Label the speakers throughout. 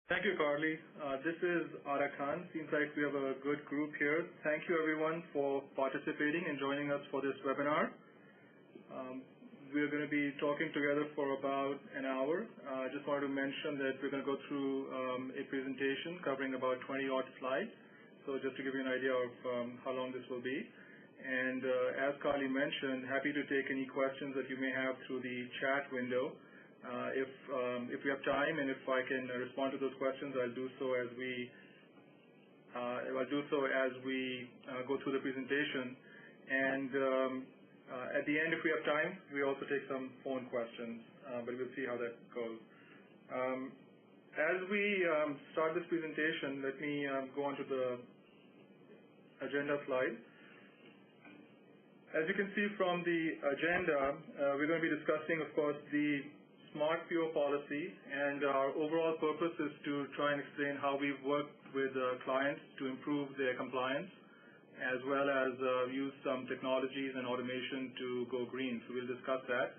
Speaker 1: Thank you, Carly. This is Ara Khan. Seems like we have a good group here. Thank you, everyone, for participating and joining us for this webinar. We're going to be talking together for about an hour. I just wanted to mention that we're going to go through a presentation covering about 20-odd slides. So just to give you an idea of how long this will be. And as Carly mentioned, happy to take any questions that you may have through the chat window. If we have time and if I can respond to those questions, I'll do so as we go through the presentation. And at the end, if we have time, we also take some phone questions, but we'll see how that goes. As we start this presentation, let me go on to the agenda slide. As you can see from the agenda, we're going to be discussing, of course, the Smart PO policy, and our overall purpose is to try and explain how we've worked with clients to improve their compliance, as well as use some technologies and automation to go green. So we'll discuss that.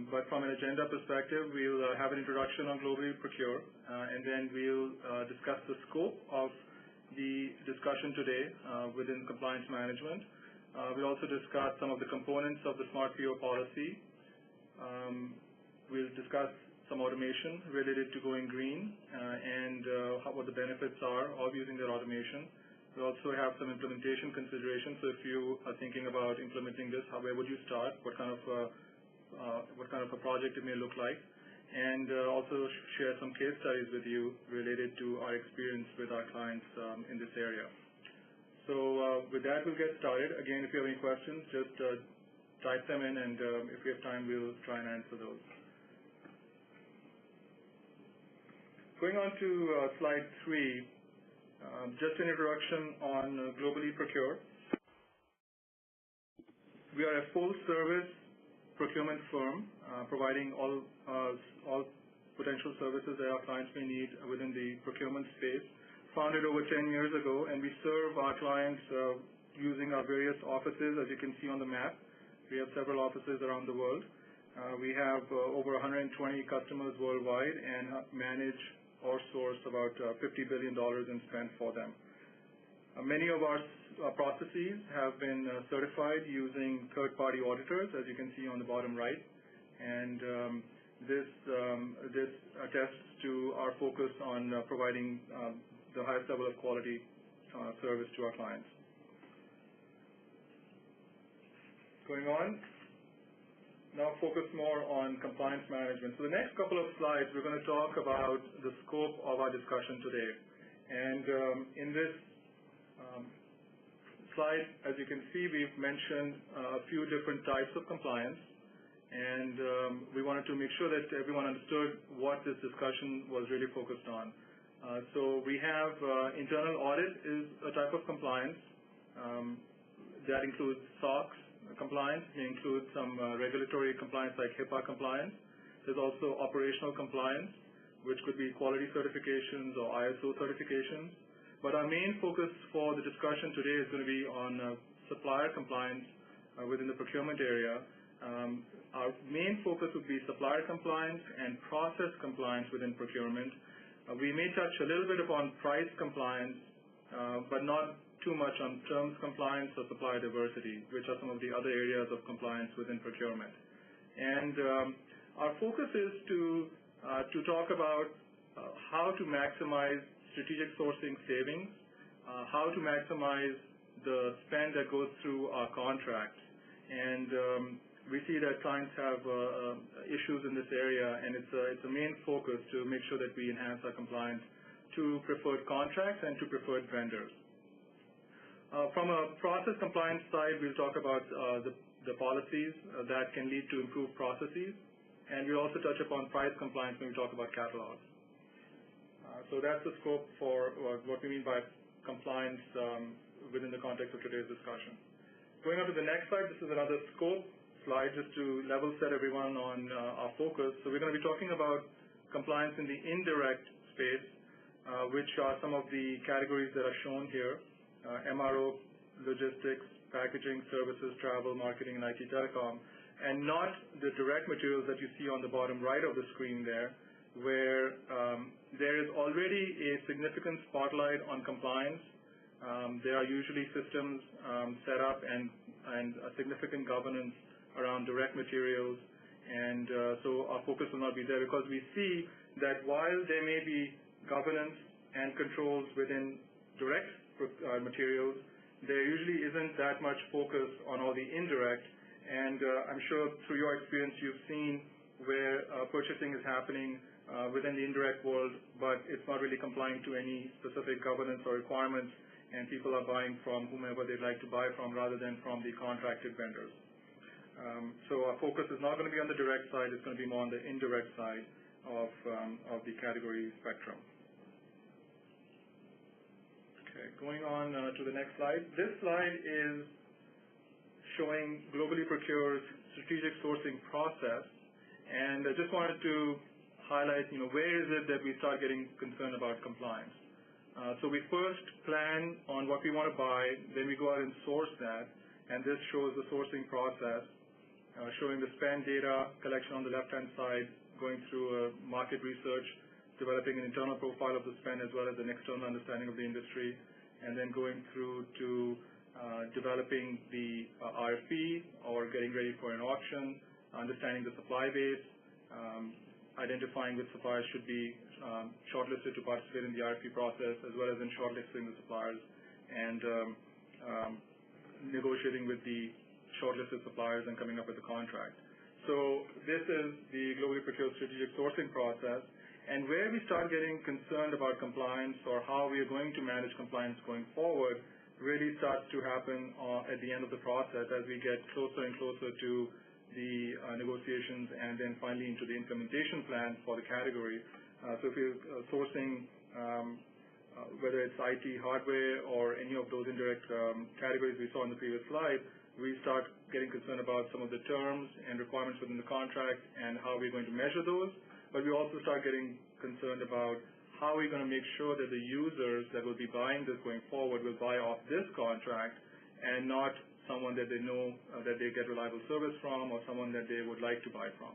Speaker 1: But from an agenda perspective, we'll have an introduction on Globally Procure, and then we'll discuss the scope of the discussion today within compliance management. We'll also discuss some of the components of the Smart PO policy. We'll discuss some automation related to going green and what the benefits are of using that automation. We'll also have some implementation considerations. So if you are thinking about implementing this, where would you start? What kind of a project it may look like? And also share some case studies with you related to our experience with our clients in this area. So with that, we'll get started. Again, if you have any questions, just type them in, and if we have time, we'll try and answer those. Going on to slide 3, just an introduction on Globally Procure. We are a full-service procurement firm providing all potential services that our clients may need within the procurement space. Founded over 10 years ago, and we serve our clients using our various offices, as you can see on the map. We have several offices around the world. We have over 120 customers worldwide and manage or source about $50 billion in spend for them. Many of our processes have been certified using third-party auditors, as you can see on the bottom right, and this attests to our focus on providing the highest level of quality service to our clients. Going on. Now focus more on compliance management. So the next couple of slides, we're going to talk about the scope of our discussion today. And in this slide, as you can see, we've mentioned a few different types of compliance. And we wanted to make sure that everyone understood what this discussion was really focused on. So we have internal audit is a type of compliance. That includes SOX compliance. May include some regulatory compliance like HIPAA compliance. There's also operational compliance, which could be quality certifications or ISO certifications. But our main focus for the discussion today is going to be on supplier compliance within the procurement area. Our main focus would be supplier compliance and process compliance within procurement. We may touch a little bit upon price compliance, but not too much on terms compliance or supplier diversity, which are some of the other areas of compliance within procurement. And our focus is to talk about how to maximize strategic sourcing savings, how to maximize the spend that goes through our contracts. And we see that clients have issues in this area, and it's a main focus to make sure that we enhance our compliance to preferred contracts and to preferred vendors. From a process compliance side, we'll talk about the policies that can lead to improved processes, and we'll also touch upon price compliance when we talk about catalogs. So that's the scope for what we mean by compliance within the context of today's discussion. Going on to the next slide, this is another scope slide just to level set everyone on our focus. So we're going to be talking about compliance in the indirect space, which are some of the categories that are shown here. MRO, logistics, packaging, services, travel, marketing, and IT telecom, and not the direct materials that you see on the bottom right of the screen there, where there there is already a significant spotlight on compliance. There are usually systems set up and a significant governance around direct materials, and so our focus will not be there, because we see that while there may be governance and controls within direct materials, there usually isn't that much focus on all the indirect. And I'm sure through your experience you've seen where purchasing is happening within the indirect world, but it's not really complying to any specific governance or requirements, and people are buying from whomever they'd like to buy from rather than from the contracted vendors. So our focus is not going to be on the direct side, it's going to be more on the indirect side of the category spectrum. Okay, going on to the next slide. This slide is showing Globally Procure's strategic sourcing process, and I just wanted to highlight, where is it that we start getting concerned about compliance. So we first plan on what we want to buy, then we go out and source that, and this shows the sourcing process, showing the spend data collection on the left-hand side, going through a market research, developing an internal profile of the spend as well as an external understanding of the industry, and then going through to developing the RFP or getting ready for an auction, understanding the supply base, identifying which suppliers should be shortlisted to participate in the RFP process, as well as in shortlisting the suppliers and negotiating with the shortlisted suppliers and coming up with a contract. So this is the Globally Procured Strategic Sourcing process. And where we start getting concerned about compliance or how we are going to manage compliance going forward really starts to happen at the end of the process as we get closer and closer to the negotiations and then finally into the implementation plan for the category. So if you're sourcing, whether it's IT hardware or any of those indirect categories we saw in the previous slide, we start getting concerned about some of the terms and requirements within the contract and how we're going to measure those. But we also start getting concerned about how we're going to make sure that the users that will be buying this going forward will buy off this contract and not someone that they know that they get reliable service from or someone that they would like to buy from.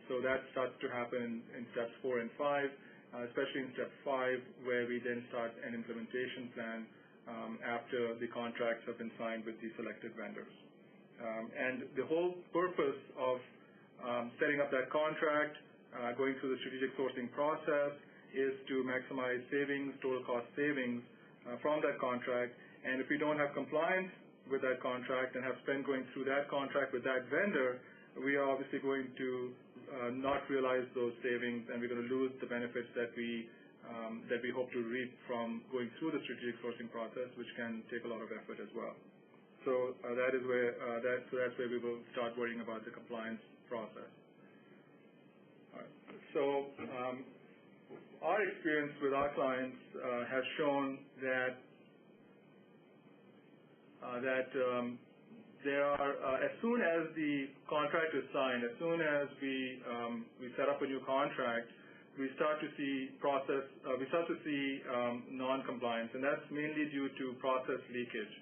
Speaker 1: So that starts to happen in steps 4 and 5, especially in step 5, where we then start an implementation plan after the contracts have been signed with the selected vendors. And the whole purpose of setting up that contract, going through the strategic sourcing process, is to maximize savings, total cost savings from that contract. And if we don't have compliance with that contract and have spend going through that contract with that vendor, we are obviously going to not realize those savings, and we're going to lose the benefits that we hope to reap from going through the strategic sourcing process, which can take a lot of effort as well. So that is where that's where we will start worrying about the compliance process. All right. So our experience with our clients has shown that there are as soon as the contract is signed, as soon as we set up a new contract, we start to see non-compliance, and that's mainly due to process leakage.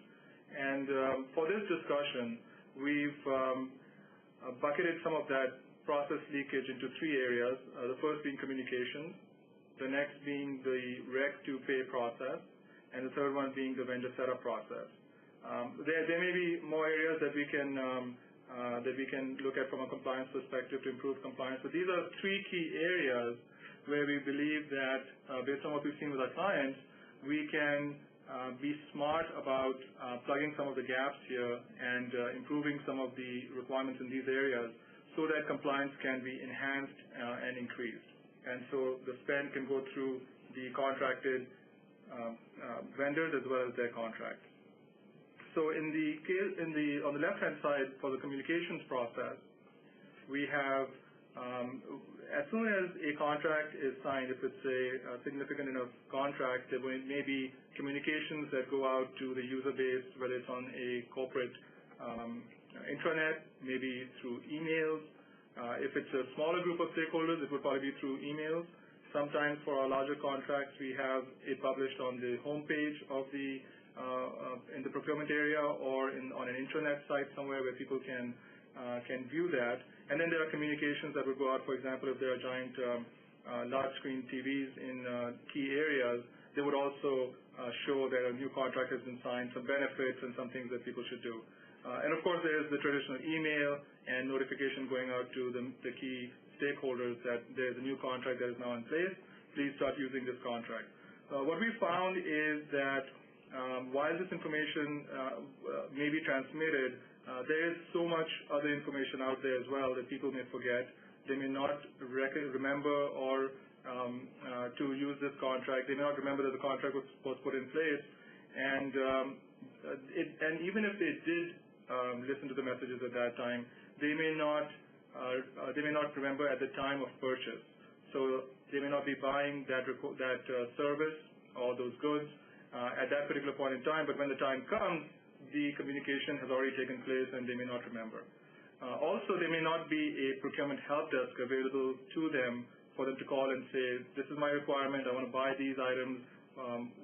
Speaker 1: And for this discussion, we've bucketed some of that process leakage into 3 areas. The first being communications, the next being the Req-to-pay process, and the third one being the vendor setup process. There may be more areas that we can look at from a compliance perspective to improve compliance, but these are 3 key areas where we believe that, based on what we've seen with our clients, we can be smart about plugging some of the gaps here and improving some of the requirements in these areas so that compliance can be enhanced and increased. And so the spend can go through the contracted vendors as well as their contract. So on the left-hand side for the communications process, we have as soon as a contract is signed, if it's a significant enough contract, there may be communications that go out to the user base, whether it's on a corporate intranet, maybe through emails. If it's a smaller group of stakeholders, it would probably be through emails. Sometimes for our larger contracts, we have it published on the homepage of in the procurement area or on an intranet site somewhere where people can view that. And then there are communications that would go out, for example, if there are giant large screen TVs in key areas, they would also show that a new contract has been signed, some benefits and some things that people should do. And of course, there is the traditional email and notification going out to the key stakeholders that there's a new contract that is now in place. Please start using this contract. What we found is that while this information may be transmitted, there is so much other information out there as well that people may forget. They may not remember or to use this contract. They may not remember that the contract was put in place. And even if they did listen to the messages at that time, they may not remember at the time of purchase. So they may not be buying that service or those goods at that particular point in time, but when the time comes, the communication has already taken place and they may not remember. Also, there may not be a procurement help desk available to them for them to call and say, this is my requirement, I want to buy these items,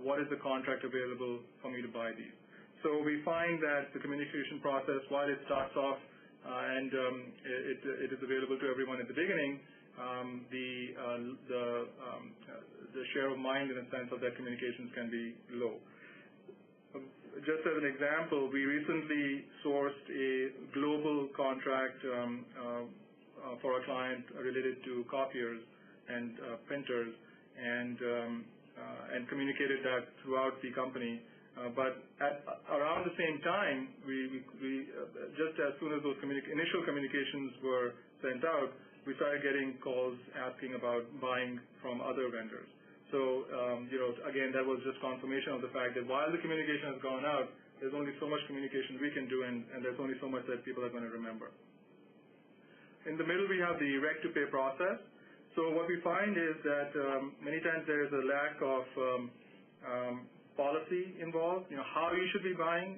Speaker 1: what is the contract available for me to buy these? So we find that the communication process, while it starts off and it is available to everyone at the beginning, the share of mind in a sense of that communications can be low. Just as an example, we recently sourced a global contract for a client related to copiers and printers, and communicated that throughout the company. But around the same time, we just as soon as those initial communications were sent out, we started getting calls asking about buying from other vendors. So, again, that was just confirmation of the fact that while the communication has gone out, there's only so much communication we can do, and there's only so much that people are going to remember. In the middle, we have the Req-to-pay process. So what we find is that many times there is a lack of policy involved, how you should be buying.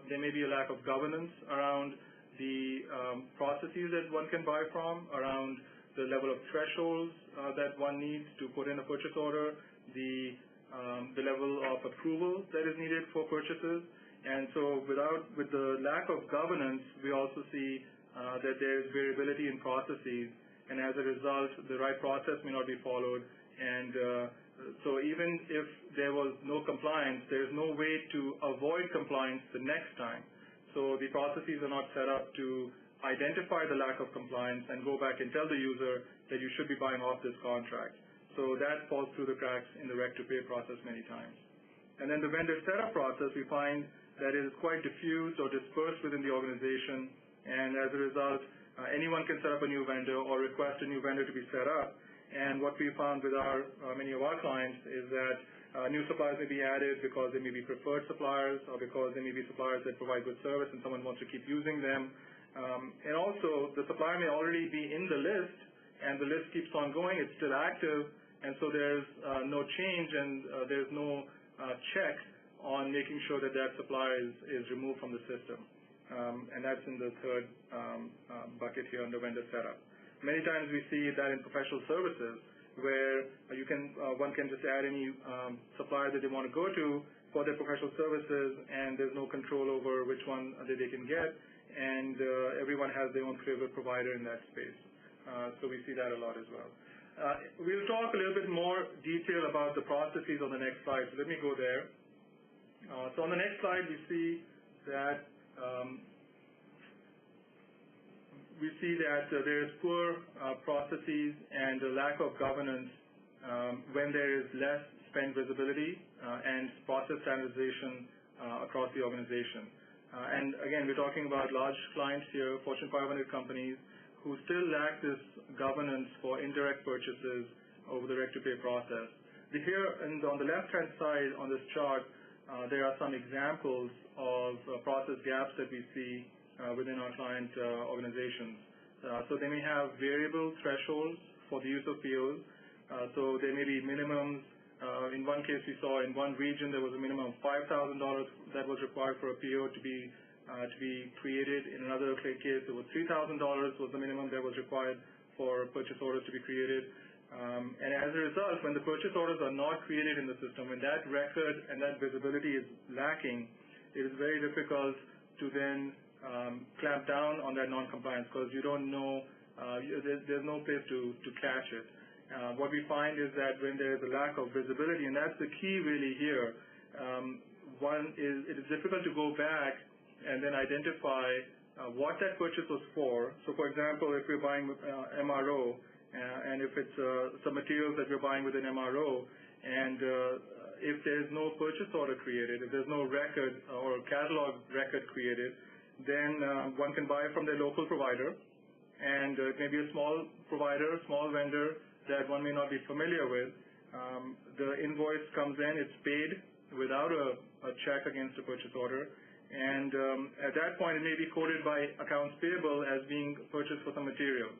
Speaker 1: There may be a lack of governance around the processes that one can buy from, around the level of thresholds that one needs to put in a purchase order, the level of approval that is needed for purchases. And so with the lack of governance, we also see that there is variability in processes, and as a result, the right process may not be followed. And so even if there was no compliance, there is no way to avoid compliance the next time. So the processes are not set up to identify the lack of compliance and go back and tell the user that you should be buying off this contract. So that falls through the cracks in the Req-to-pay process many times. And then the vendor setup process, we find that it is quite diffused or dispersed within the organization, and as a result, anyone can set up a new vendor or request a new vendor to be set up. And what we found with many of our clients is that new suppliers may be added because they may be preferred suppliers, or because they may be suppliers that provide good service and someone wants to keep using them. And also, the supplier may already be in the list, and the list keeps on going, it's still active, and so there's no change, and there's no check on making sure that that supplier is removed from the system. And that's in the third bucket here under vendor setup. Many times we see that in professional services, where one can just add any supplier that they want to go to for their professional services, and there's no control over which one that they can get, and everyone has their own favorite provider in that space. So we see that a lot as well. We'll talk a little bit more detail about the processes on the next slide, so let me go there. So on the next slide, we see that there is poor processes and a lack of governance when there is less spend visibility and process standardization across the organization. And again, we're talking about large clients here, Fortune 500 companies, who still lack this governance for indirect purchases over the Req-to-pay process. Here, and on the left-hand side on this chart, there are some examples of process gaps that we see within our client organizations. So they may have variable thresholds for the use of POs. So there may be minimums. In one case, we saw in one region there was a minimum of $5,000 that was required for a PO to be created. In another case, it was $3,000 was the minimum that was required for purchase orders to be created. And as a result, when the purchase orders are not created in the system, when that record and that visibility is lacking, it is very difficult to then clamp down on that non-compliance, because you don't know, there's no place to catch it. what we find is that when there is a lack of visibility, and that's the key really here, one is it is difficult to go back and then identify what that purchase was for. So, for example, if we're buying MRO, and if it's some materials that we're buying with an MRO, and if there's no purchase order created, if there's no record or catalog record created, then one can buy from their local provider, and it may be a small provider, small vendor that one may not be familiar with. The invoice comes in, it's paid without a check against a purchase order, and at that point it may be coded by accounts payable as being purchased for some material.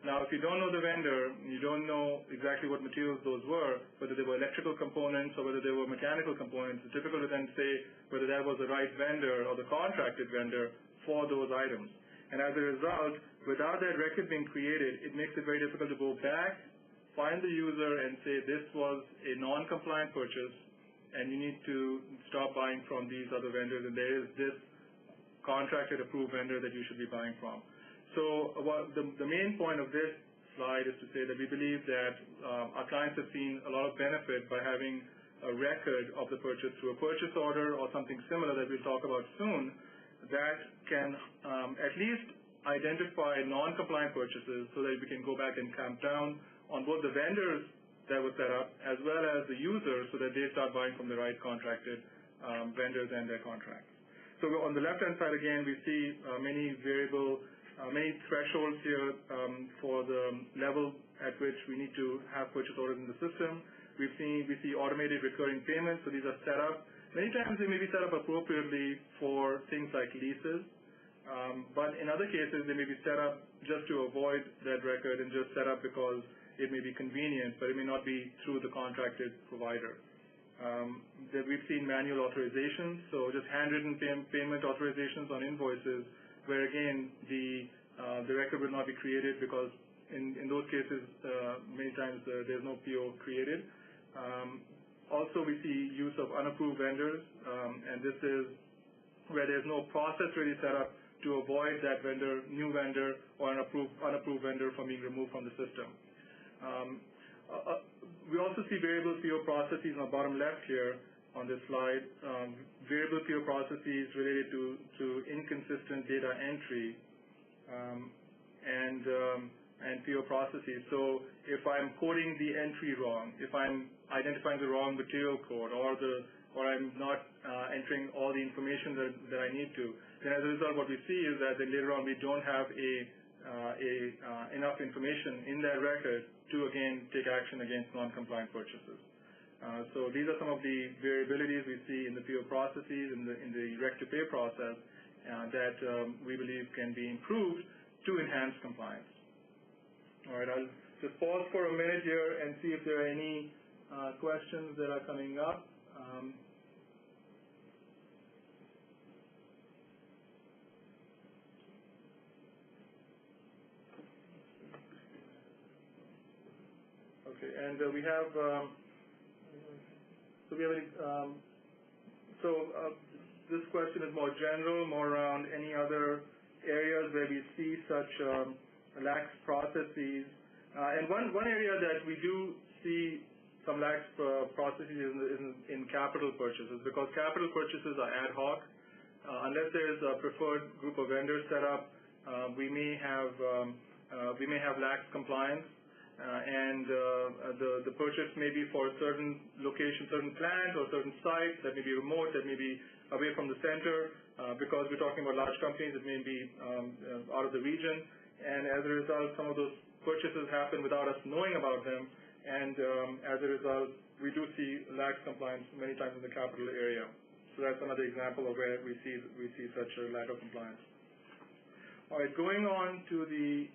Speaker 1: Now, if you don't know the vendor, you don't know exactly what materials those were, whether they were electrical components or whether they were mechanical components, it's difficult to then say whether that was the right vendor or the contracted vendor for those items. And as a result, without that record being created, it makes it very difficult to go back, find the user, and say this was a non-compliant purchase, and you need to stop buying from these other vendors, and there is this contracted approved vendor that you should be buying from. So the main point of this slide is to say that we believe that our clients have seen a lot of benefit by having a record of the purchase through a purchase order or something similar that we'll talk about soon that can at least identify non-compliant purchases so that we can go back and clamp down on both the vendors that were set up as well as the users so that they start buying from the right contracted vendors and their contracts. So on the left-hand side, again, we see many thresholds here for the level at which we need to have purchase orders in the system. We see automated recurring payments, so these are set up. Many times they may be set up appropriately for things like leases, but in other cases they may be set up just to avoid that record and just set up because it may be convenient, but it may not be through the contracted provider. We've seen manual authorizations, so just handwritten payment authorizations on invoices, where again the record will not be created because in those cases many times there's no PO created. Also, we see use of unapproved vendors, and this is where there's no process really set up to avoid that new vendor or an unapproved vendor from being removed from the system. We also see variable PO processes on the bottom left here on this slide. Variable PO processes related to inconsistent data entry and PO processes. So if I'm coding the entry wrong, if I'm identifying the wrong material code, or I'm not entering all the information that I need to, then as a result what we see is that then later on we don't have enough information in that record to again take action against non-compliant purchases. So these are some of the variabilities we see in the PO processes, in the Req-to-pay process that we believe can be improved to enhance compliance. All right, I'll just pause for a minute here and see if there are any questions that are coming up. Okay, and we have this question is more general, more around any other areas where we see such lax processes. And one area that we do see some lax processes is in capital purchases, because capital purchases are ad hoc. Unless there is a preferred group of vendors set up, we may have lax compliance. And the purchase may be for a certain location, certain plant, or certain site that may be remote, that may be away from the center. Because we're talking about large companies, it may be out of the region. And as a result, some of those purchases happen without us knowing about them. And as a result, we do see lax compliance many times in the capital area. So that's another example of where we see such a lack of compliance. All right, going on to the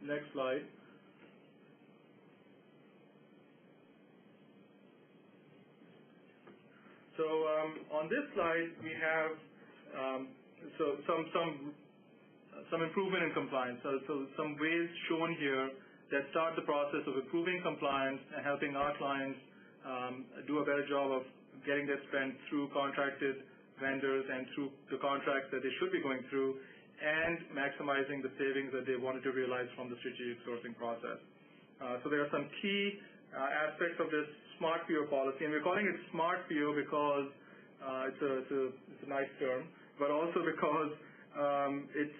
Speaker 1: next slide. So on this slide, we have some improvement in compliance. So some ways shown here that start the process of improving compliance and helping our clients do a better job of getting their spend through contracted vendors and through the contracts that they should be going through, and maximizing the savings that they wanted to realize from the strategic sourcing process. So there are some key aspects of this smart PO policy, and we're calling it smart PO because it's a nice term, but also because it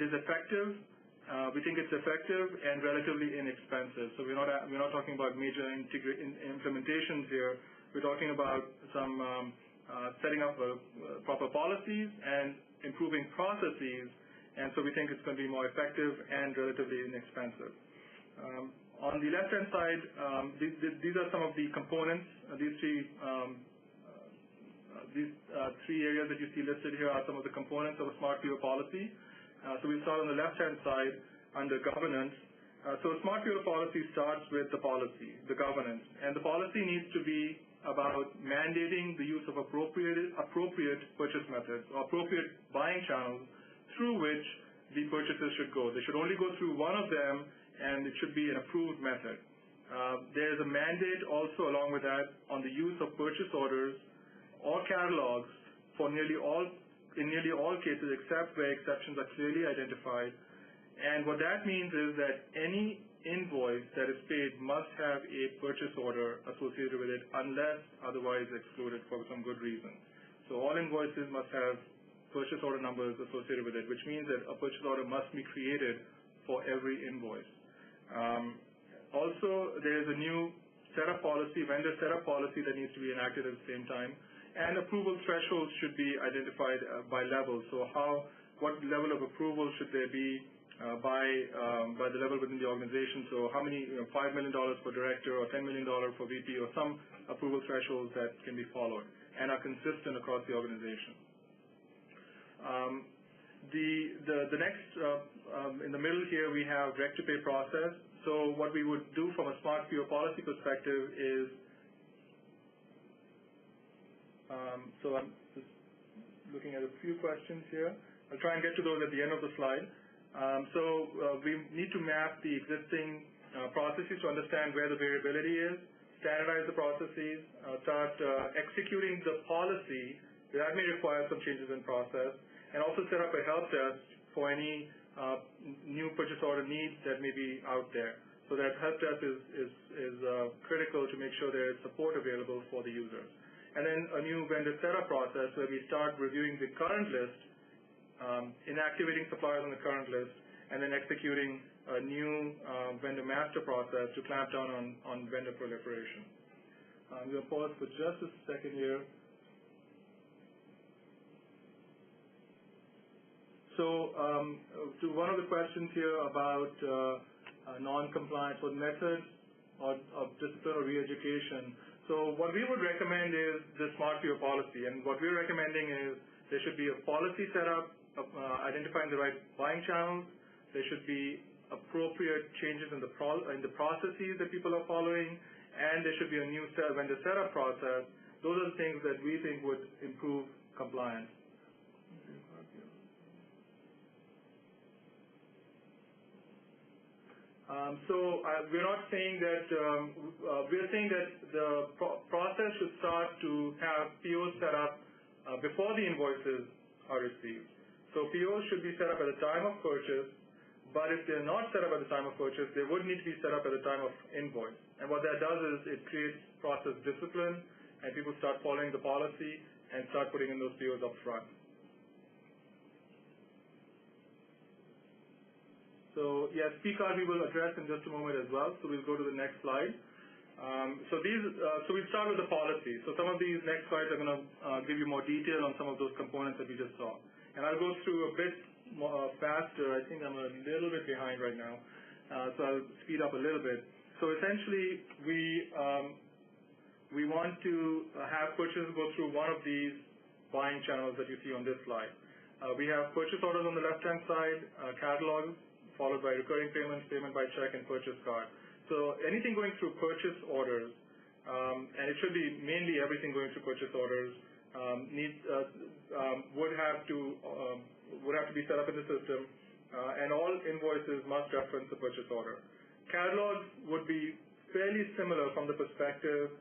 Speaker 1: is effective. We think it's effective and relatively inexpensive. So we're not talking about major implementations here. We're talking about some setting up proper policies and improving processes, and so we think it's going to be more effective and relatively inexpensive. On the left-hand side, these are some of the components. These three areas that you see listed here are some of the components of a smart PO policy. So we start on the left-hand side under governance. So a smart PO policy starts with the policy, the governance, and the policy needs to be about mandating the use of appropriate purchase methods or appropriate buying channels through which the purchases should go. They should only go through one of them, and it should be an approved method. There is a mandate also along with that on the use of purchase orders or catalogs in nearly all cases, except where exceptions are clearly identified. And what that means is that any invoice that is paid must have a purchase order associated with it unless otherwise excluded for some good reason. So all invoices must have purchase order numbers associated with it, which means that a purchase order must be created for every invoice. Also, there is a new setup policy, vendor setup policy that needs to be enacted at the same time, and approval thresholds should be identified by level. So what level of approval should there be by the level within the organization? So how many, $5 million for director or $10 million for VP, or some approval thresholds that can be followed and are consistent across the organization. The next, in the middle here, we have Req-to-pay process. So what we would do from a smart PO policy perspective is, so I'm just looking at a few questions here. I'll try and get to those at the end of the slide. We need to map the existing processes to understand where the variability is, standardize the processes, start executing the policy. That may require some changes in process, and also set up a help desk for any new purchase order needs that may be out there. So that help desk is critical to make sure there is support available for the users. And then a new vendor setup process where we start reviewing the current list, inactivating suppliers on the current list, and then executing a new vendor master process to clamp down on vendor proliferation. I'm going to pause for just a second here. So to one of the questions here about non-compliance or methods of discipline or re-education. So what we would recommend is the smart PO policy, and what we're recommending is there should be a policy set up identifying the right buying channels. There should be appropriate changes in the processes that people are following, and there should be a new vendor setup process. Those are the things that we think would improve compliance. We're not saying that, we're saying that the process should start to have POs set up before the invoices are received. So POs should be set up at the time of purchase, but if they're not set up at the time of purchase, they would need to be set up at the time of invoice. And what that does is it creates process discipline, and people start following the policy and start putting in those POs up front. So yes, P-card we will address in just a moment as well. So we'll go to the next slide. So we'll start with the policy. So some of these next slides are going to give you more detail on some of those components that we just saw. And I'll go through a bit more faster. I think I'm a little bit behind right now. So I'll speed up a little bit. So essentially, we want to have purchases go through one of these buying channels that you see on this slide. We have purchase orders on the left-hand side, catalogs, followed by recurring payments, payment by check, and purchase card. So anything going through purchase orders, and it should be mainly everything going through purchase orders, would have to be set up in the system, and all invoices must reference the purchase order. Catalogs would be fairly similar from the perspective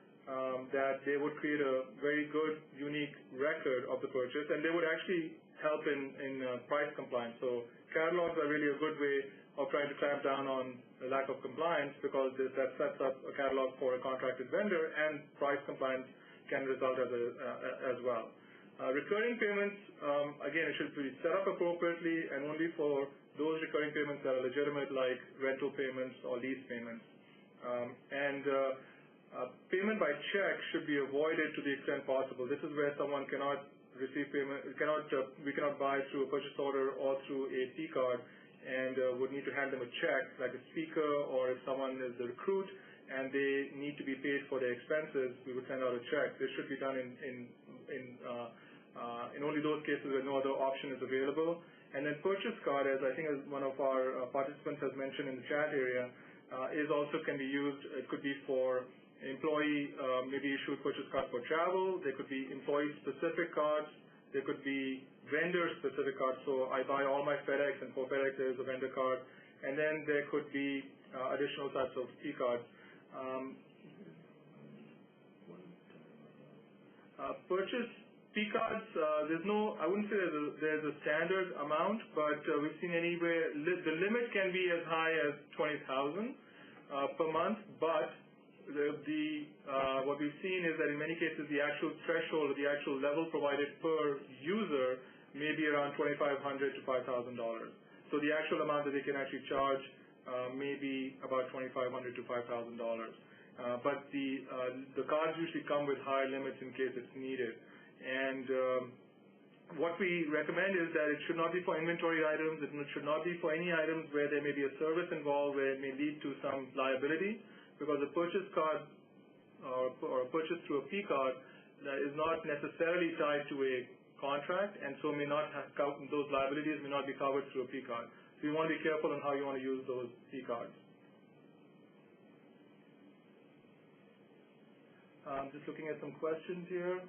Speaker 1: that they would create a very good, unique record of the purchase, and they would actually help in price compliance. So catalogs are really a good way of trying to clamp down on the lack of compliance, because that sets up a catalog for a contracted vendor, and price compliance can result as well. Recurring payments, again, it should be set up appropriately and only for those recurring payments that are legitimate, like rental payments or lease payments. Payment by check should be avoided to the extent possible. This is where someone cannot receive payment, we cannot buy through a purchase order or through a P card, and would need to hand them a check, like a speaker, or if someone is a recruit and they need to be paid for their expenses, we would send out a check. This should be done in only those cases where no other option is available. And then purchase card, as I think as one of our participants has mentioned in the chat area, is also can be used. It could be for employee, maybe issued purchase card for travel. There could be employee-specific cards. There could be vendor-specific cards. So I buy all my FedEx, and for FedEx there is a vendor card. And then there could be additional types of P cards. Purchase P cards, I wouldn't say there's a standard amount, but we've seen anywhere, the limit can be as high as $20,000 per month, but what we've seen is that in many cases the actual threshold or the actual level provided per user may be around $2,500 to $5,000. So the actual amount that they can actually charge may be about $2,500 to $5,000. But the cards usually come with higher limits in case it's needed. And what we recommend is that it should not be for inventory items. It should not be for any items where there may be a service involved where it may lead to some liability, because a purchase card or a purchase through a P card is not necessarily tied to a contract, and so may not have those liabilities may not be covered through a P card. So you want to be careful on how you want to use those P cards. Just looking at some questions here.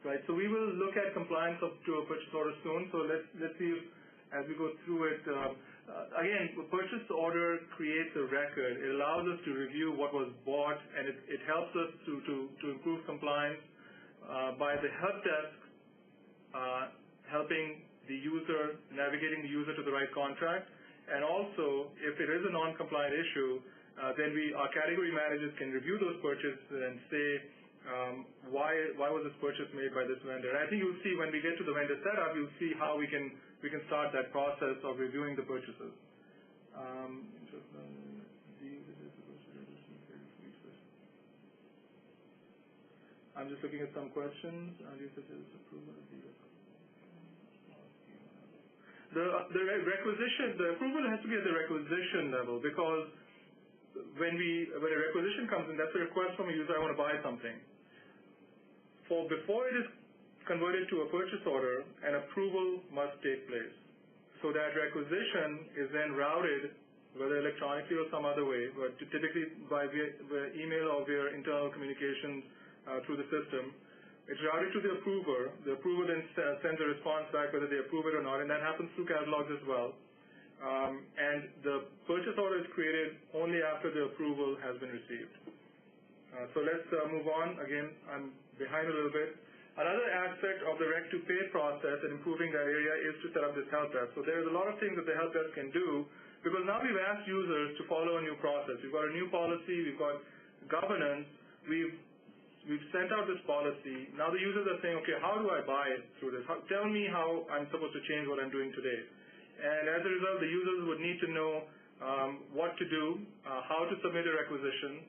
Speaker 1: Right, so we will look at compliance to a purchase order soon. So let's see if, as we go through it. Again, a purchase order creates a record. It allows us to review what was bought, and it helps us to improve compliance by the help desk helping the user, navigating the user to the right contract. And also, if it is a non-compliant issue, then our category managers can review those purchases and say, why was this purchase made by this vendor? And I think you'll see when we get to the vendor setup, you'll see how we can start that process of reviewing the purchases. I'm just looking at some questions. The requisition, the approval has to be at the requisition level, because when a requisition comes in, that's a request from a user, I want to buy something. Before it is converted to a purchase order, an approval must take place. So that requisition is then routed, whether electronically or some other way, but typically by via email or via internal communications through the system. It's routed to the approver. The approver then sends a response back whether they approve it or not, and that happens through catalogs as well. And the purchase order is created only after the approval has been received. So let's move on. Again, I'm behind a little bit. Another aspect of the Req-to-pay process and improving that area is to set up this help desk. So there's a lot of things that the help desk can do, because now we've asked users to follow a new process. We've got a new policy. We've got governance. We've sent out this policy. Now the users are saying, okay, how do I buy through this? Tell me how I'm supposed to change what I'm doing today. And as a result, the users would need to know what to do, how to submit a requisition,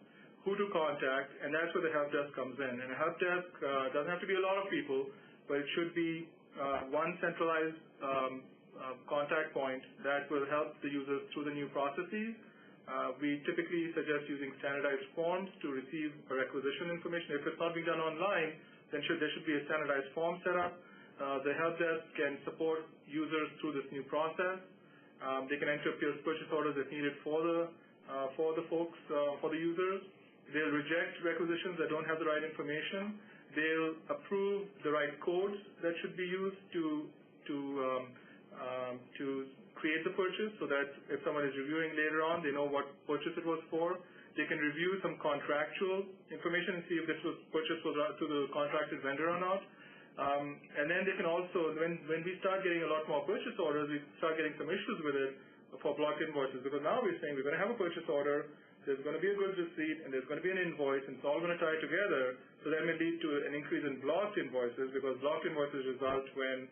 Speaker 1: who to contact, and that's where the help desk comes in. And a help desk doesn't have to be a lot of people, but it should be one centralized contact point that will help the users through the new processes. We typically suggest using standardized forms to receive requisition information. If it's not being done online, then there should be a standardized form set up. The help desk can support users through this new process. They can enter purchase orders if needed for the users. They'll reject requisitions that don't have the right information. They'll approve the right codes that should be used to create the purchase, so that if someone is reviewing later on, they know what purchase it was for. They can review some contractual information and see if this purchase was to the contracted vendor or not. And then they can also, when we start getting a lot more purchase orders, we start getting some issues with it for blocked invoices, because now we're saying we're going to have a purchase order, there's going to be a goods receipt, and there's going to be an invoice, and it's all going to tie together. So that may lead to an increase in blocked invoices, because blocked invoices result when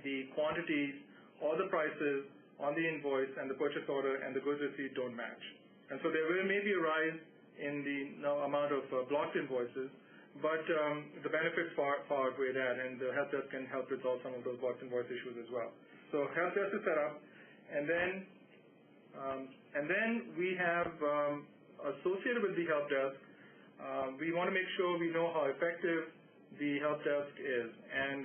Speaker 1: the quantities or the prices on the invoice and the purchase order and the goods receipt don't match. And so there may be a rise in the amount of blocked invoices, but the benefits far outweigh that, and the help desk can help resolve some of those blocked invoice issues as well. So help desk is set up, and then we have associated with the help desk, we want to make sure we know how effective the help desk is, and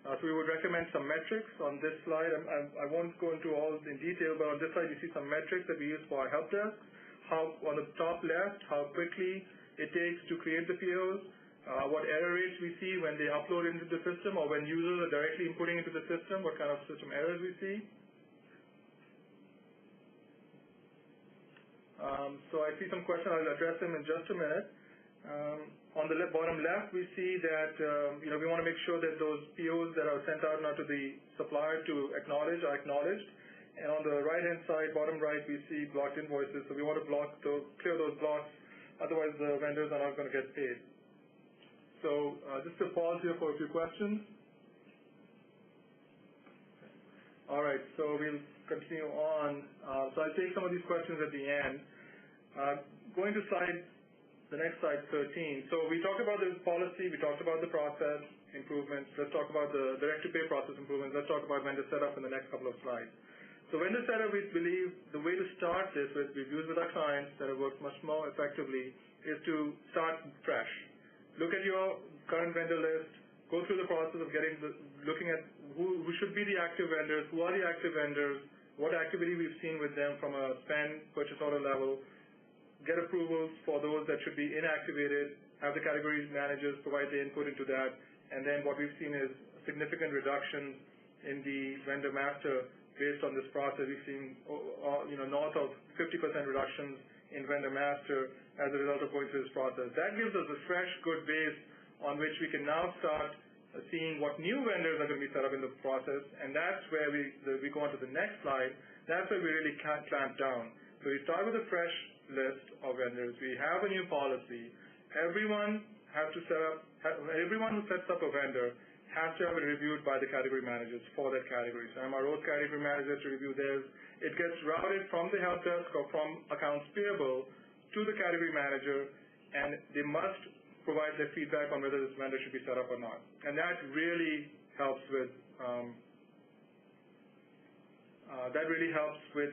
Speaker 1: so we would recommend some metrics on this slide. I won't go into all in detail, but on this slide you see some metrics that we use for our help desk. On the top left, how quickly it takes to create the POs, what error rates we see when they upload into the system or when users are directly inputting into the system, what kind of system errors we see. So I see some questions. I'll address them in just a minute. On the bottom left, we see that we want to make sure that those POs that are sent out now to the supplier to acknowledge are acknowledged. And on the right-hand side, bottom right, we see blocked invoices. So we want to clear those blocks. Otherwise, the vendors are not going to get paid. So just to pause here for a few questions. All right, so we'll continue on. So I'll take some of these questions at the end. Going to the next slide, 13. So we talked about the policy. We talked about the process improvements. Let's talk about the Req-to-pay process improvements. Let's talk about vendor setup in the next couple of slides. So vendor setup, we believe the way to start this, we've used with our clients that have worked much more effectively, is to start fresh. Look at your current vendor list, go through the process of looking at who should be the active vendors, who are the active vendors, what activity we've seen with them from a spend purchase order level, get approvals for those that should be inactivated, have the category managers provide the input into that, and then what we've seen is significant reductions in the vendor master. Based on this process, we've seen north of 50% reductions in vendor master as a result of going through this process. That gives us a fresh, good base on which we can now start seeing what new vendors are going to be set up in the process, and that's where we go on to the next slide. That's where we really clamp down. So we start with a fresh list of vendors. We have a new policy. Everyone who sets up a vendor has to have it reviewed by the category managers for that category. So MRO's category managers to review theirs. It gets routed from the help desk or from accounts payable to the category manager, and they must provide their feedback on whether this vendor should be set up or not. And that really helps with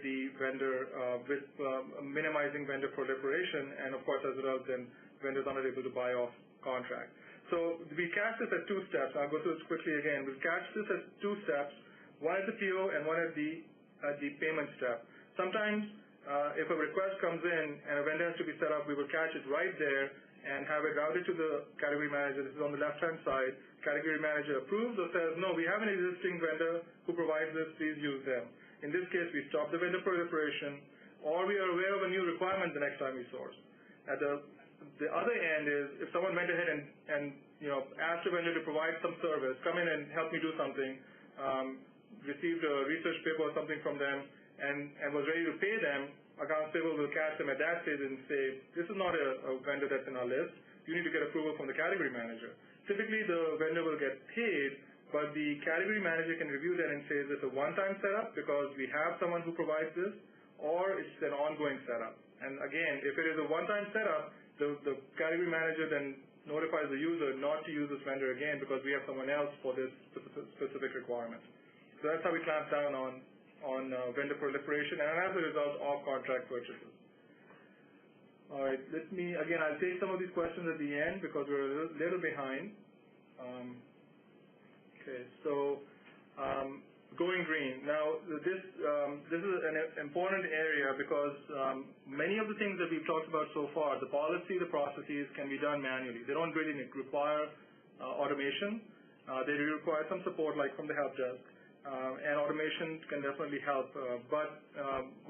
Speaker 1: the vendor, minimizing vendor proliferation, and of course, as a result, then vendors are not able to buy off contract. So we catch this at two steps. I'll go through this quickly again. We'll catch this at two steps, one at the PO and one at the payment step. Sometimes if a request comes in and a vendor has to be set up, we will catch it right there and have it routed to the category manager. This is on the left-hand side. Category manager approves or says, no, we have an existing vendor who provides this, please use them. In this case, we stop the vendor proliferation, or we are aware of a new requirement the next time we source. At the other end is if someone went ahead and asked a vendor to provide some service, come in and help me do something, received a research paper or something from them, and was ready to pay them, accounts payable will catch them at that stage and say, this is not a vendor that's in our list. You need to get approval from the category manager. Typically, the vendor will get paid, but the category manager can review that and say, is this a one-time setup because we have someone who provides this, or it's an ongoing setup. And again, if it is a one-time setup, the category manager then notifies the user not to use this vendor again because we have someone else for this specific requirement. So that's how we clamp down on vendor proliferation and as a result of contract purchases. All right, I'll take some of these questions at the end because we're a little behind. Going green. Now, this is an important area because many of the things that we've talked about so far, the policy, the processes, can be done manually. They don't really require automation. They require some support, like from the help desk, and automation can definitely help. But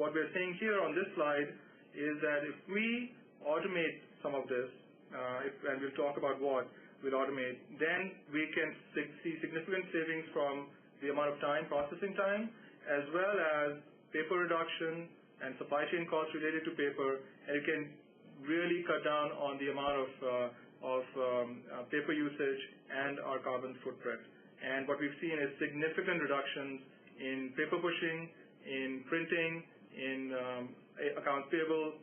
Speaker 1: what we're saying here on this slide is that if we automate some of this, and we'll talk about what, we'll automate. Then we can see significant savings from the amount of time, processing time, as well as paper reduction and supply chain costs related to paper, and you can really cut down on the amount of paper usage and our carbon footprint. And what we've seen is significant reductions in paper pushing, in printing, in accounts payable,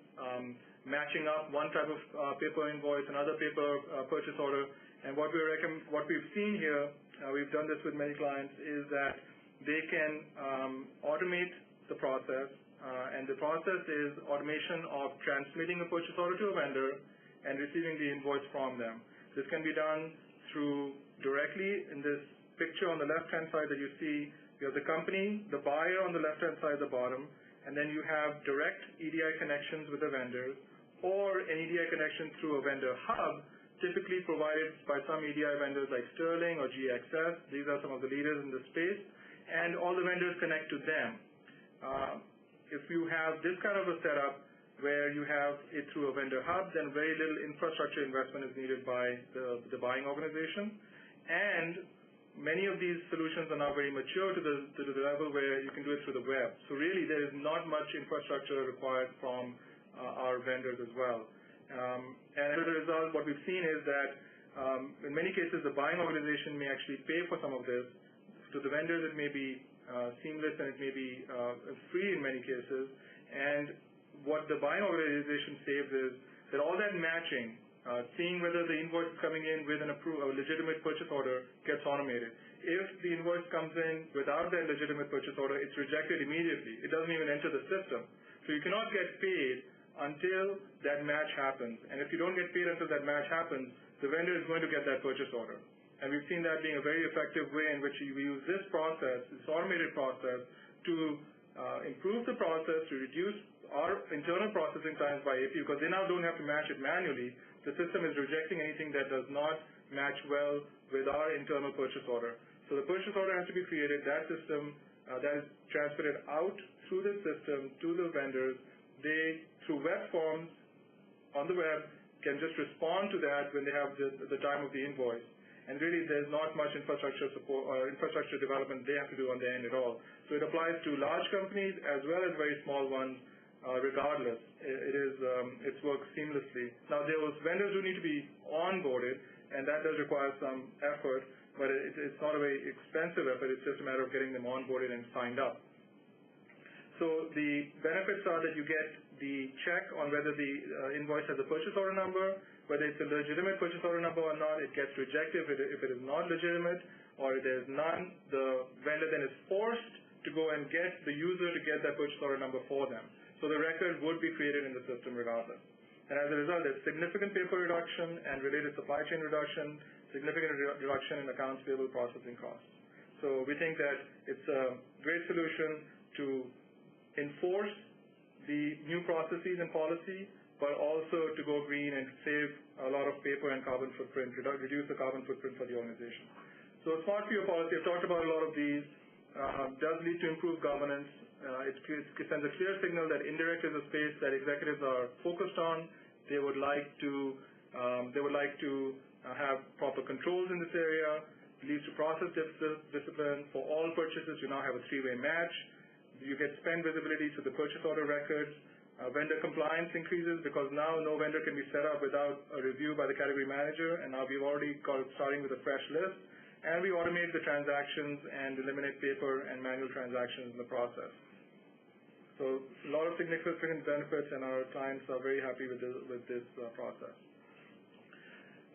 Speaker 1: matching up one type of paper invoice, another paper purchase order. And what we've seen here, we've done this with many clients, is that they can automate the process, and the process is automation of transmitting a purchase order to a vendor and receiving the invoice from them. This can be done through directly in this picture on the left-hand side that you see. You have the company, the buyer on the left-hand side at the bottom, and then you have direct EDI connections with the vendors, or an EDI connection through a vendor hub, typically provided by some EDI vendors like Sterling or GXS. These are some of the leaders in the space, and all the vendors connect to them. If you have this kind of a setup where you have it through a vendor hub, then very little infrastructure investment is needed by the buying organization. And many of these solutions are now very mature to the level where you can do it through the web. So really, there is not much infrastructure required from our vendors as well. And as a result, what we've seen is that in many cases, the buying organization may actually pay for some of this. To the vendors, it may be seamless and it may be free in many cases. And what the buying organization saves is that all that matching, seeing whether the invoice is coming in with a legitimate purchase order, gets automated. If the invoice comes in without that legitimate purchase order, it's rejected immediately. It doesn't even enter the system. So you cannot get paid until that match happens. And if you don't get paid until that match happens, the vendor is going to get that purchase order. And we've seen that being a very effective way in which we use this process, this automated process, to improve the process, to reduce our internal processing times by AP, because they now don't have to match it manually. The system is rejecting anything that does not match well with our internal purchase order. So the purchase order has to be created. That system, that is transmitted out through the system to the vendors. They, through web forms on the web, can just respond to that when they have the time of the invoice. And really, there's not much infrastructure support or infrastructure development they have to do on their end at all. So it applies to large companies as well as very small ones, regardless. It works seamlessly. Now, those vendors do need to be onboarded, and that does require some effort, but it's not a very expensive effort. It's just a matter of getting them onboarded and signed up. So the benefits are that you get the check on whether the invoice has a purchase order number, whether it's a legitimate purchase order number or not. It gets rejected if it is not legitimate, or if there's none. The vendor then is forced to go and get the user to get that purchase order number for them. So the record would be created in the system regardless. And as a result, there's significant paper reduction and related supply chain reduction, significant reduction in accounts payable processing costs. So we think that it's a great solution to enforce the new processes and policy, but also to go green and save a lot of paper and carbon footprint, reduce the carbon footprint for the organization. So smart PO policy, I've talked about a lot of these, does lead to improved governance. It sends a clear signal that indirect is a space that executives are focused on. They would like to have proper controls in this area. It leads to process discipline. For all purchases, you now have a three-way match. You get spend visibility to the purchase order records. Vendor compliance increases because now no vendor can be set up without a review by the category manager, and now we've already got it starting with a fresh list. And we automate the transactions and eliminate paper and manual transactions in the process. So a lot of significant benefits, and our clients are very happy with this process.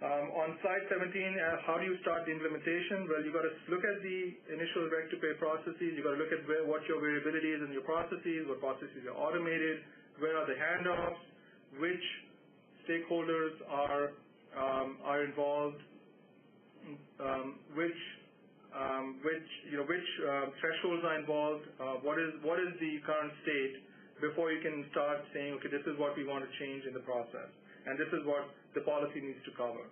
Speaker 1: On slide 17, how do you start the implementation? Well, you've got to look at the initial Req-to-pay processes. You've got to look at what your variability is in your processes, what processes are automated, where are the handoffs, which stakeholders are involved, which thresholds are involved, what is the current state before you can start saying, okay, this is what we want to change in the process, and this is what the policy needs to cover.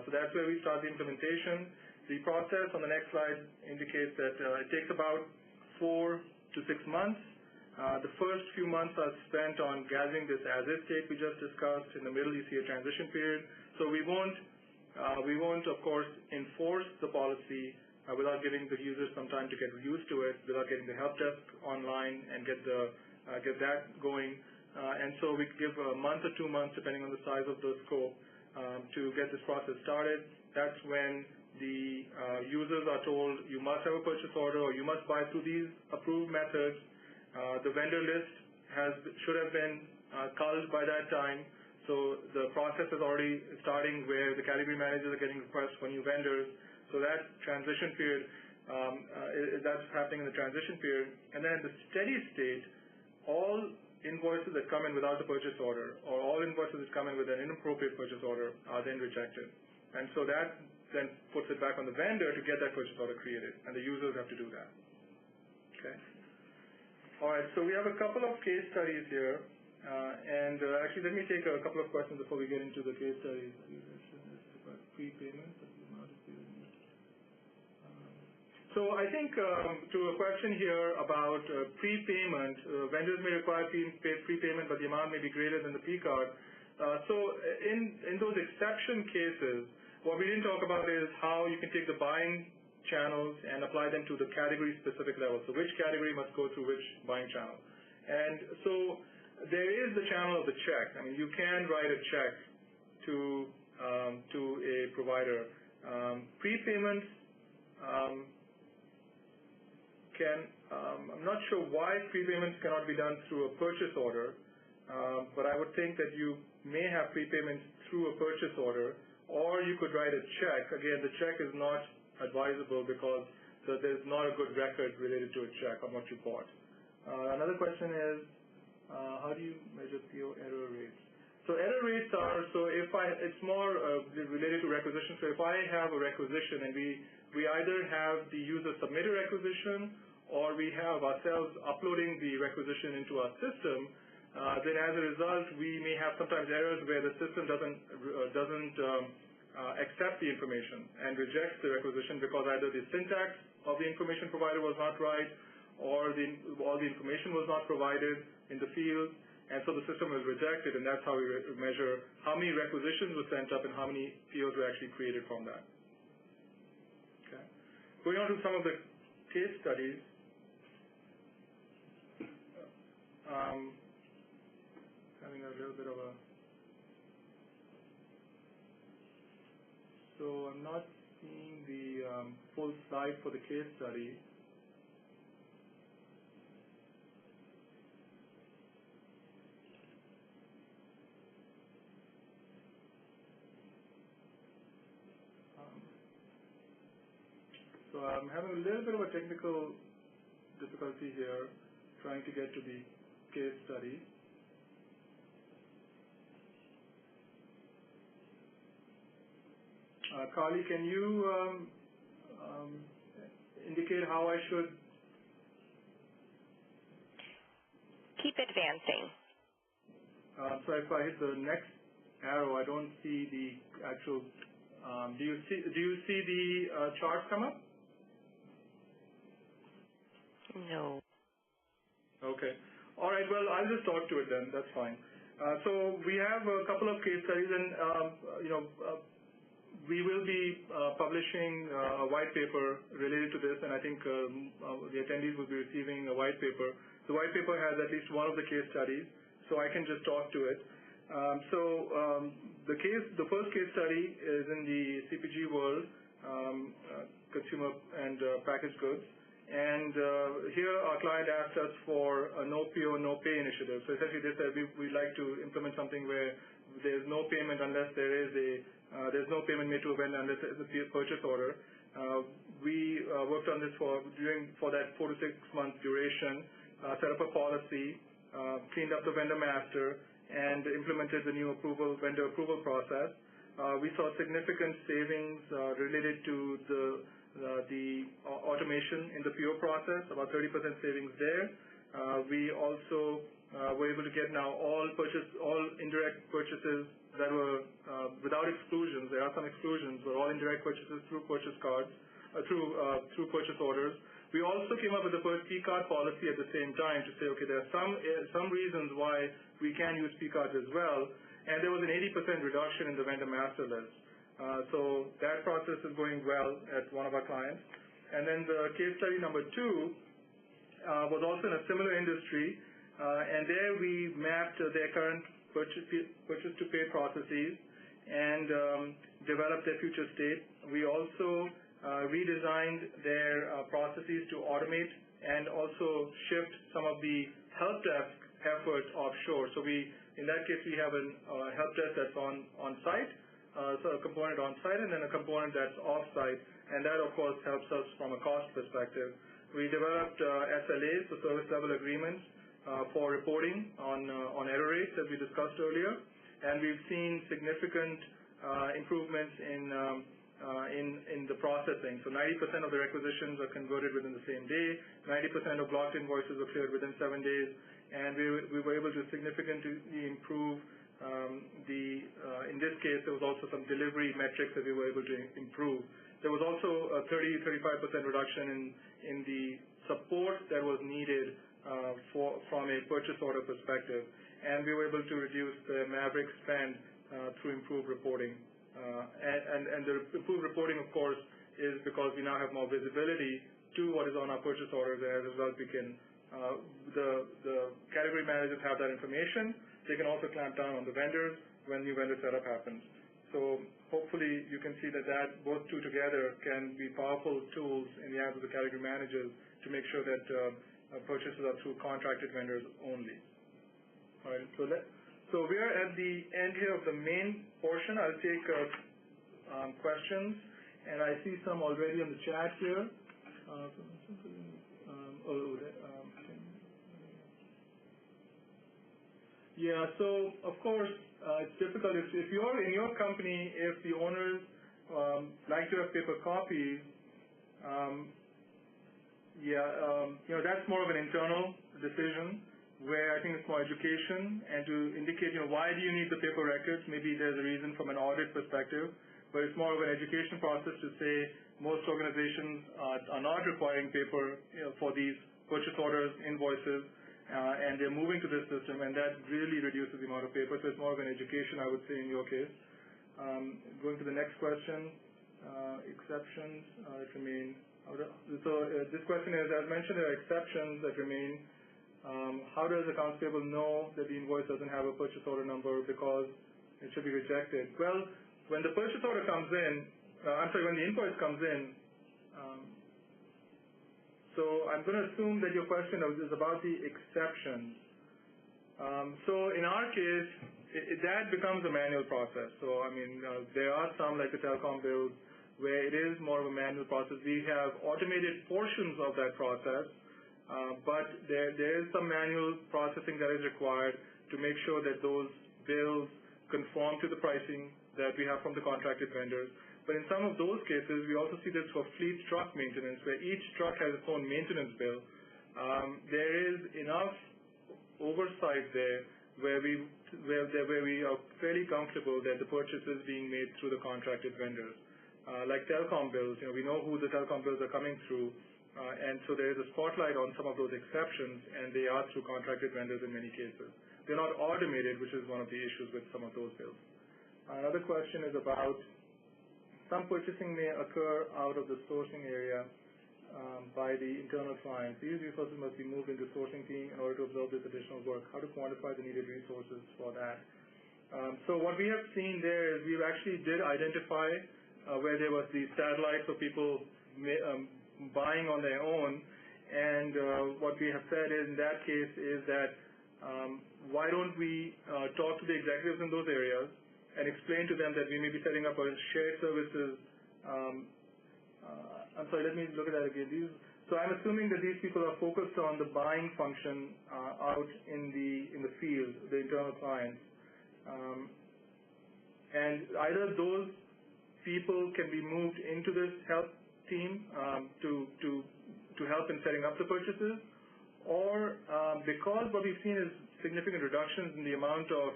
Speaker 1: So that's where we start the implementation. The process on the next slide indicates that it takes about 4 to 6 months. The first few months are spent on gathering this as-is state we just discussed. In the middle, you see a transition period. So we won't We won't, of course, enforce the policy without giving the users some time to get used to it, without getting the help desk online and get that going. And so we give a month or 2 months, depending on the size of the scope, to get this process started. That's when the users are told you must have a purchase order or you must buy through these approved methods. The vendor list should have been culled by that time. So the process is already starting where the category managers are getting requests for new vendors. So that transition period, that's happening in the transition period. And then in the steady state, all invoices that come in without the purchase order or all invoices that come in with an inappropriate purchase order are then rejected. And so that then puts it back on the vendor to get that purchase order created, and the users have to do that. Okay. All right, so we have a couple of case studies here. Actually, let me take a couple of questions before we get into the case studies. Prepayment. So I think to a question here about prepayment, vendors may require prepayment, but the amount may be greater than the P card. So in those exception cases, what we didn't talk about is how you can take the buying channels and apply them to the category-specific level. So which category must go through which buying channel. And so there is the channel of the check. I mean, you can write a check to a provider. Prepayments I'm not sure why prepayments cannot be done through a purchase order, but I would think that you may have prepayments through a purchase order, or you could write a check. Again, the check is not advisable because there's not a good record related to a check on what you bought. Another question is, how do you measure PO error rates? So error rates are, it's more related to requisition. So if I have a requisition and we either have the user submit a requisition or we have ourselves uploading the requisition into our system, then as a result, we may have sometimes errors where the system doesn't accept the information and rejects the requisition because either the syntax of the information provider was not right or all the information was not provided in the field, and so the system was rejected, and that's how we measure how many requisitions were sent up and how many POs were actually created from that. Okay. Going on to some of the case studies. Having a little bit of a... So I'm not seeing the full slide for the case study. So I'm having a little bit of a technical difficulty here trying to get to the case study. Carly, can you indicate how I should...
Speaker 2: Keep advancing.
Speaker 1: So if I hit the next arrow, I don't see the actual... do you see the chart come up?
Speaker 2: No.
Speaker 1: Okay. All right. Well, I'll just talk to it then. That's fine. So we have a couple of case studies, and we will be publishing a white paper related to this, and I think the attendees will be receiving a white paper. The white paper has at least one of the case studies, so I can just talk to it. The first case study is in the CPG world, consumer and packaged goods. And here our client asked us for a no PO, no pay initiative. So essentially they said we'd like to implement something where there's no payment unless there's no payment made to a vendor unless there's a purchase order. We worked on this for that 4 to 6 month duration, set up a policy, cleaned up the vendor master, and implemented the new vendor approval process. We saw significant savings related to the automation in the PO process, about 30% savings there. We also were able to get now all indirect purchases that were without exclusions. There are some exclusions, but all indirect purchases through purchase cards, through purchase orders. We also came up with the first P card policy at the same time to say, okay, there are some reasons why we can use P cards as well, and there was an 80% reduction in the vendor master list. So that process is going well at one of our clients. And then the case study number 2 was also in a similar industry, and there we mapped their current purchase-to-pay processes and developed their future state. We also redesigned their processes to automate and also shift some of the help desk effort offshore. So in that case, we have a help desk that's on site, so a component on site, and then a component that's off site, and that of course helps us from a cost perspective. We developed SLAs, so service level agreements, for reporting on error rates that we discussed earlier, and we've seen significant improvements in the processing. So 90% of the requisitions are converted within the same day, 90% of blocked invoices are cleared within 7 days, and we were able to significantly improve in this case, there was also some delivery metrics that we were able to improve. There was also a 30-35% reduction in the support that was needed from a purchase order perspective, and we were able to reduce the Maverick spend through improved reporting. And the improved reporting, of course, is because we now have more visibility to what is on our purchase orders, and as a result, we can the category managers have that information. They can also clamp down on the vendors when new vendor setup happens. So hopefully you can see that both two together can be powerful tools in the hands of the category managers to make sure that purchases are through contracted vendors only. All right, so we are at the end here of the main portion. I'll take questions, and I see some already on the chat here. Yeah, so of course it's difficult if you're in your company, if the owners like to have paper copies. That's more of an internal decision where I think it's more education and to indicate, why do you need the paper records? Maybe there's a reason from an audit perspective, but it's more of an education process to say most organizations are not requiring paper for these purchase orders, invoices, and they're moving to this system, and that really reduces the amount of paper. So it's more of an education, I would say, in your case. Going to the next question, exceptions that remain. So this question is, as mentioned, there are exceptions that remain. How does accounts payable know that the invoice doesn't have a purchase order number because it should be rejected? Well, when the purchase order comes in, when the invoice comes in, so I'm going to assume that your question is about the exceptions. So in our case, that becomes a manual process. So there are some like the telecom bills where it is more of a manual process. We have automated portions of that process, but there is some manual processing that is required to make sure that those bills conform to the pricing that we have from the contracted vendors. But in some of those cases, we also see this for fleet truck maintenance, where each truck has its own maintenance bill. There is enough oversight there where we are fairly comfortable that the purchase is being made through the contracted vendors. Like telecom bills, we know who the telecom bills are coming through, and so there is a spotlight on some of those exceptions, and they are through contracted vendors in many cases. They're not automated, which is one of the issues with some of those bills. Another question is about some purchasing may occur out of the sourcing area by the internal client. These resources must be moved into sourcing team in order to absorb this additional work. How to quantify the needed resources for that? So what we have seen there is we actually did identify where there was the satellites of people buying on their own, and what we have said in that case is that why don't we talk to the executives in those areas and explain to them that we may be setting up a shared services. I'm sorry, let me look at that again. So I'm assuming that these people are focused on the buying function out in the field, the internal clients. And either those people can be moved into this help team to help in setting up the purchases, or because what we've seen is significant reductions in the amount of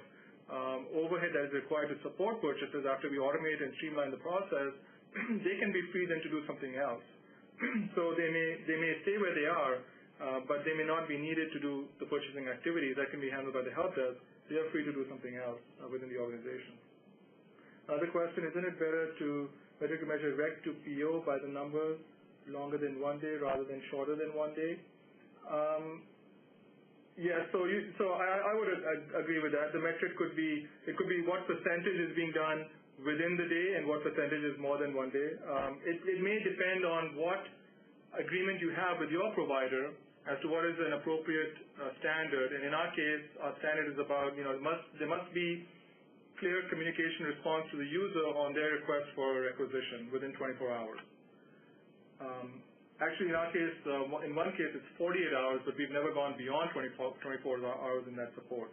Speaker 1: overhead that is required to support purchases after we automate and streamline the process, they can be free then to do something else. So they may stay where they are, but they may not be needed to do the purchasing activities that can be handled by the help desk. They are free to do something else within the organization. Another question, isn't it better to measure Req-to-PO by the numbers longer than 1 day rather than shorter than 1 day? Yeah, so I would agree with that. The metric could be what percentage is being done within the day and what percentage is more than 1 day. It may depend on what agreement you have with your provider as to what is an appropriate standard. And in our case, our standard is about, there must be clear communication response to the user on their request for requisition within 24 hours. Actually, in our case, in one case, it's 48 hours, but we've never gone beyond 24 hours in that support.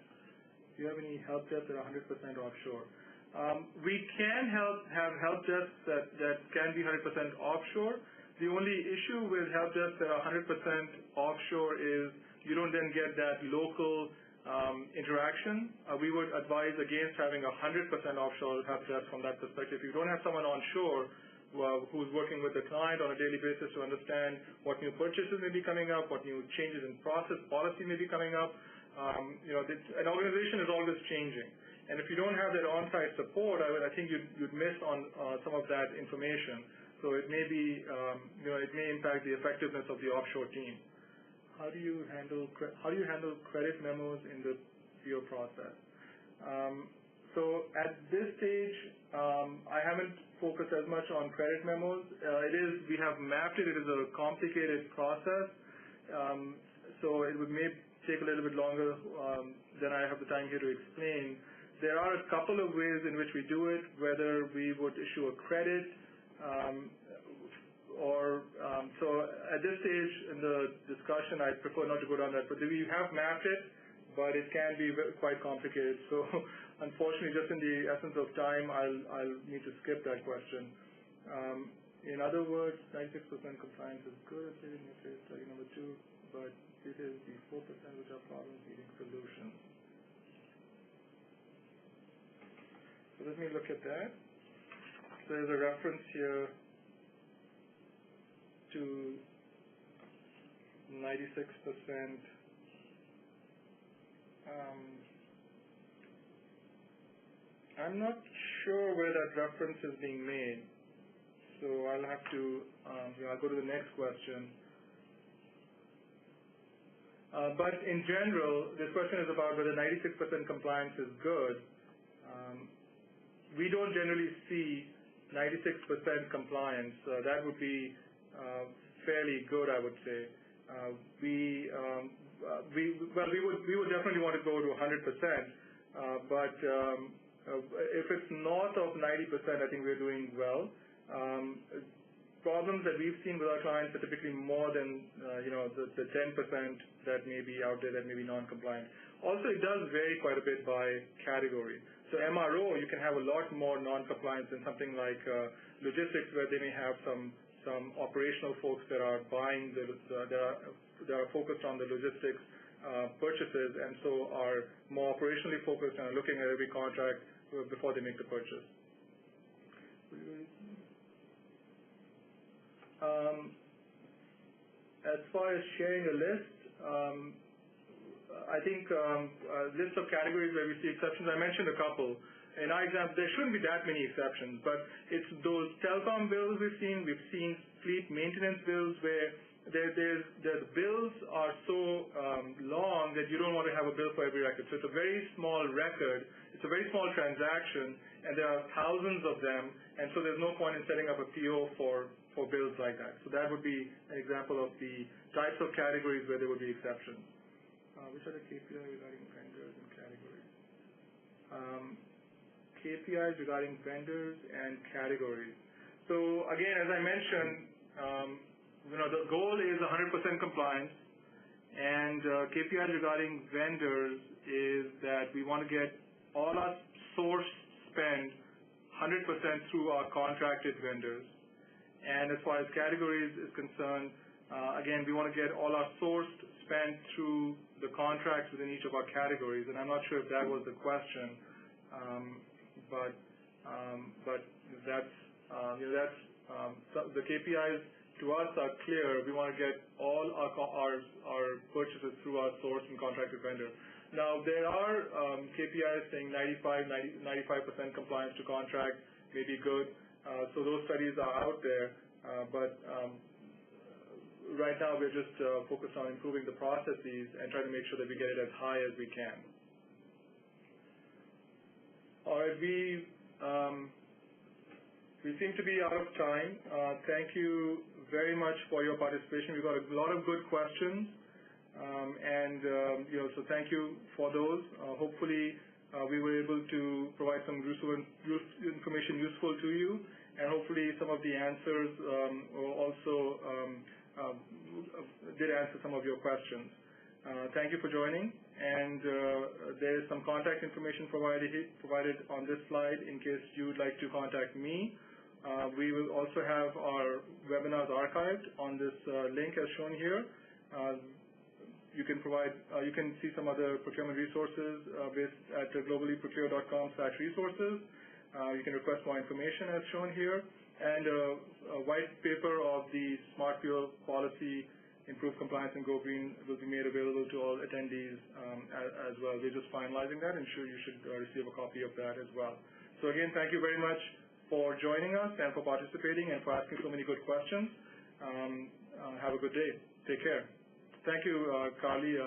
Speaker 1: Do you have any help desks that are 100% offshore? We can have help desks that can be 100% offshore. The only issue with help desks that are 100% offshore is you don't then get that local interaction. We would advise against having a 100% offshore help desk from that perspective. If you don't have someone onshore who's working with the client on a daily basis to understand what new purchases may be coming up, what new changes in process policy may be coming up, an organization is always changing. And if you don't have that on-site support, I think you'd miss on some of that information. So it may be, it may impact the effectiveness of the offshore team. How do you handle credit memos in the PO process? So at this stage, I haven't focused as much on credit memos. We have mapped it. It is a complicated process. So it may take a little bit longer than I have the time here to explain. There are a couple of ways in which we do it, whether we would issue a credit so at this stage in the discussion, I prefer not to go down that, but we have mapped it, but it can be quite complicated. So unfortunately, just in the essence of time, I'll need to skip that question. In other words, 96% compliance is good, study number 2, but it is the 4% which are problems needing solutions. So let me look at that. There's a reference here to 96%. I'm not sure where that reference is being made, so I'll have to, I'll go to the next question. But in general, this question is about whether 96% compliance is good. We don't generally see 96% compliance. That would be fairly good, I would say. We would definitely want to go to 100%, but if it's north of 90%, I think we're doing well. Problems that we've seen with our clients are typically more than the 10% that may be out there that may be non-compliant. Also, it does vary quite a bit by category. So MRO, you can have a lot more non-compliance than something like logistics, where they may have some operational folks that are buying that are focused on the logistics purchases, and so are more operationally focused and are looking at every contract before they make the purchase. As far as sharing a list, I think a list of categories where we see exceptions, I mentioned a couple. In our example, there shouldn't be that many exceptions, but it's those telecom bills we've seen fleet maintenance bills where the bills are so long that you don't want to have a bill for every record. So it's a very small record, it's a very small transaction, and there are thousands of them, and so there's no point in setting up a PO for bills like that. So that would be an example of the types of categories where there would be exceptions. Which are the KPIs regarding vendors and categories? KPIs regarding vendors and categories. So again, as I mentioned, the goal is 100% compliance, and KPIs regarding vendors is that we want to get all our source spend 100% through our contracted vendors. And as far as categories is concerned, again, we want to get all our sourced spent through the contracts within each of our categories. And I'm not sure if that was the question, but that's the KPIs to us are clear. We want to get all our purchases through our sourced and contracted vendor. Now, there are KPIs saying 95% compliance to contract may be good. So those studies are out there, but right now we're just focused on improving the processes and trying to make sure that we get it as high as we can. All right, we seem to be out of time. Thank you very much for your participation. We've got a lot of good questions, so thank you for those. Hopefully, we were able to provide some information useful to you, and hopefully some of the answers also did answer some of your questions. Thank you for joining, and there is some contact information provided on this slide in case you would like to contact me. We will also have our webinars archived on this link as shown here. You can see some other procurement resources based at globallyprocure.com/resources. You can request more information as shown here, and a white paper of the Smart Fuel Policy Improve Compliance and Go Green will be made available to all attendees as well. We're just finalizing that, and sure you should receive a copy of that as well. So again, thank you very much for joining us and for participating and for asking so many good questions. Have a good day. Take care. Thank you, Carly,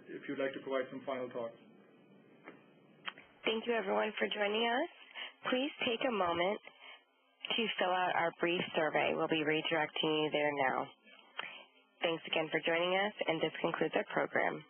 Speaker 1: if you'd like to provide some final thoughts.
Speaker 2: Thank you, everyone, for joining us. Please take a moment to fill out our brief survey. We'll be redirecting you there now. Thanks again for joining us, and this concludes our program.